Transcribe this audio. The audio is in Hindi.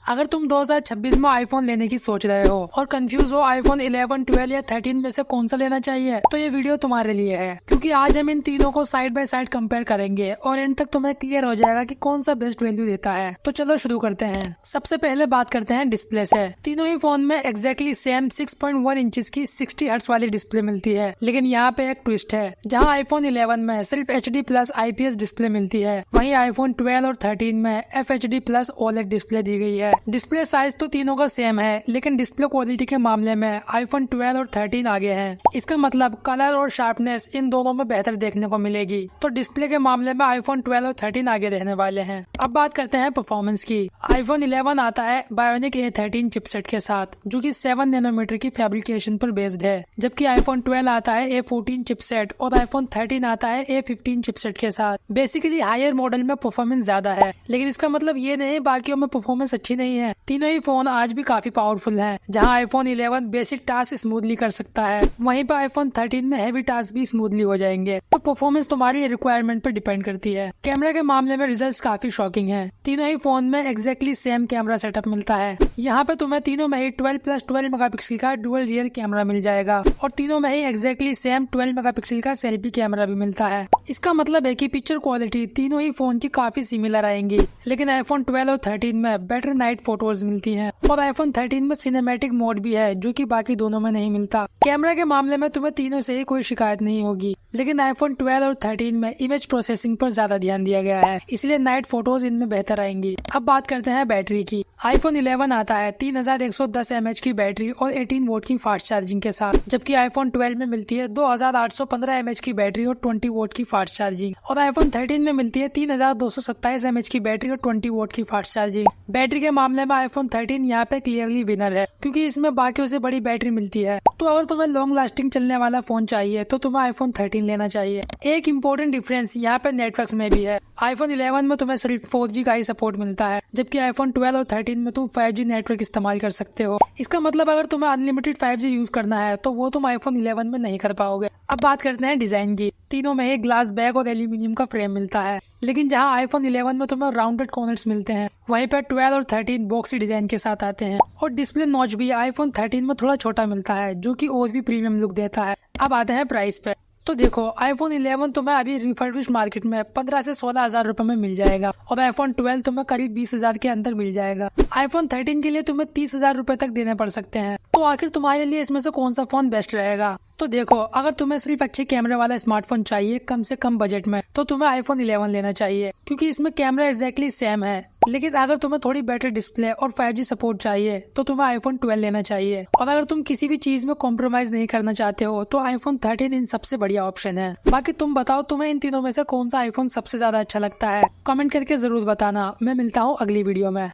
अगर तुम 2026 में आईफोन लेने की सोच रहे हो और कंफ्यूज हो आईफोन 11, 12 या 13 में से कौन सा लेना चाहिए, तो ये वीडियो तुम्हारे लिए है, क्योंकि आज हम इन तीनों को साइड बाय साइड कंपेयर करेंगे और एंड तक तुम्हें क्लियर हो जाएगा कि कौन सा बेस्ट वैल्यू देता है। तो चलो शुरू करते हैं। सबसे पहले बात करते हैं डिस्प्ले से। तीनों ही फोन में एग्जैक्टली सेम 6.1 इंचेस की 60 हर्ट्ज वाली डिस्प्ले मिलती है, लेकिन यहाँ पे एक ट्विस्ट है। जहाँ आईफोन 11 में सिर्फ HD+ IPS डिस्प्ले मिलती है, वहीं आईफोन 12 और 13 में FHD+ OLED डिस्प्ले दी गई है। डिस्प्ले साइज तो तीनों का सेम है, लेकिन डिस्प्ले क्वालिटी के मामले में आईफोन 12 और 13 आगे हैं। इसका मतलब कलर और शार्पनेस इन दोनों में बेहतर देखने को मिलेगी। तो डिस्प्ले के मामले में आईफोन 12 और 13 आगे रहने वाले हैं। अब बात करते हैं परफॉर्मेंस की। आईफोन 11 आता है बायोनिक A13 चिपसेट के साथ, जो कि 7 नैनोमीटर की फैब्रिकेशन पर बेस्ड है, जबकि आईफोन 12 आता है A14 चिपसेट और आईफोन 13 आता है A15 चिपसेट के साथ। बेसिकली हायर मॉडल में परफॉर्मेंस ज्यादा है, लेकिन इसका मतलब ये नहीं बाकियों में परफॉर्मेंस अच्छी नहीं है। तीनों ही फोन आज भी काफी पावरफुल हैं। जहां आईफोन 11 बेसिक टास्क स्मूथली कर सकता है, वहीं पर आईफोन 13 में हैवी टास्क भी स्मूथली हो जाएंगे। तो परफॉर्मेंस तुम्हारी रिक्वायरमेंट पर डिपेंड करती है। कैमरा के मामले में रिजल्ट्स काफी शॉकिंग हैं। तीनों ही फोन में एग्जैक्टली सेम कैमरा सेटअप मिलता है। यहाँ पे तुम्हें तीनों में ही 12+12 मेगापिक्सल का डुअल रियर कैमरा मिल जाएगा और तीनों में ही एग्जैक्टली सेम 12 मेगापिक्सल का सेल्फी कैमरा भी मिलता है। इसका मतलब है कि पिक्चर क्वालिटी तीनों ही फोन की काफी सिमिलर आएंगी, लेकिन आईफोन 12 और 13 में बेटर नाइट फोटोज मिलती हैं और आईफोन 13 में सिनेमैटिक मोड भी है, जो कि बाकी दोनों में नहीं मिलता। कैमरा के मामले में तुम्हें तीनों से ही कोई शिकायत नहीं होगी, लेकिन आईफोन 12 और 13 में इमेज प्रोसेसिंग पर ज्यादा ध्यान दिया गया है, इसलिए नाइट फोटोज इनमें बेहतर आएंगी। अब बात करते हैं बैटरी की। आईफोन 11 आता है 3110 mAh की बैटरी और 18 वोट की फास्ट चार्जिंग के साथ, जबकि आईफोन 12 में मिलती है 2815 mAh की बैटरी और 20 वोट की फास्ट चार्जिंग, और आईफोन 13 में मिलती है 3227 mAh की बैटरी और 20 वोट की फास्ट चार्जिंग। बैटरी के मामले में आईफोन 13 यहाँ पे क्लियरली विनर है, क्योंकि इसमें बाकियों से बड़ी बैटरी मिलती है। तो अगर तुम्हें लॉन्ग लास्टिंग चलने वाला फोन चाहिए तो तुम्हें आईफोन 13 लेना चाहिए। एक इम्पोर्टेंट डिफरेंस यहाँ पे नेटवर्क में भी है। आईफोन 11 में तुम्हें सिर्फ 4G का ही सपोर्ट मिलता है, जबकि आईफोन 12 और 13 में तुम 5G नेटवर्क इस्तेमाल कर सकते हो। इसका मतलब अगर तुम्हें अनलिमिटेड 5G यूज करना है तो वो तुम आईफोन 11 में नहीं कर पाओगे। अब बात करते हैं डिजाइन की। तीनों में एक ग्लास बैग और एल्यूमिनियम का फ्रेम मिलता है, लेकिन जहां आईफोन 11 में तुम्हें राउंडेड कॉर्नर्स मिलते हैं, वहीं पर 12 और 13 बॉक्सी डिजाइन के साथ आते हैं। और डिस्प्ले नॉच भी आईफोन 13 में थोड़ा छोटा मिलता है, जो कि और भी प्रीमियम लुक देता है। अब आते हैं प्राइस पे। तो देखो, आईफोन 11 तुम्हें अभी रिफर्बिश्ड मार्केट में 15 से 16 हजार रुपए में मिल जाएगा और आईफोन 12 तुम्हें करीब 20 हजार के अंदर मिल जाएगा। आईफोन 13 के लिए तुम्हें 30 हजार रुपए तक देने पड़ सकते हैं। तो आखिर तुम्हारे लिए इसमें से कौन सा फोन बेस्ट रहेगा? तो देखो, अगर तुम्हें सिर्फ अच्छे कैमरे वाला स्मार्टफोन चाहिए कम से कम बजट में, तो तुम्हें आईफोन 11 लेना चाहिए, क्योंकि इसमें कैमरा एग्जैक्टली सेम है। लेकिन अगर तुम्हें थोड़ी बेटर डिस्प्ले और 5G सपोर्ट चाहिए तो तुम्हें आईफोन 12 लेना चाहिए। और अगर तुम किसी भी चीज में कॉम्प्रोमाइज नहीं करना चाहते हो तो आईफोन 13 इन सबसे बढ़िया ऑप्शन है। बाकी तुम बताओ, तुम्हें इन तीनों में से कौन सा आईफोन सबसे ज्यादा अच्छा लगता है? कमेंट करके जरूर बताना। मैं मिलता हूँ अगली वीडियो में।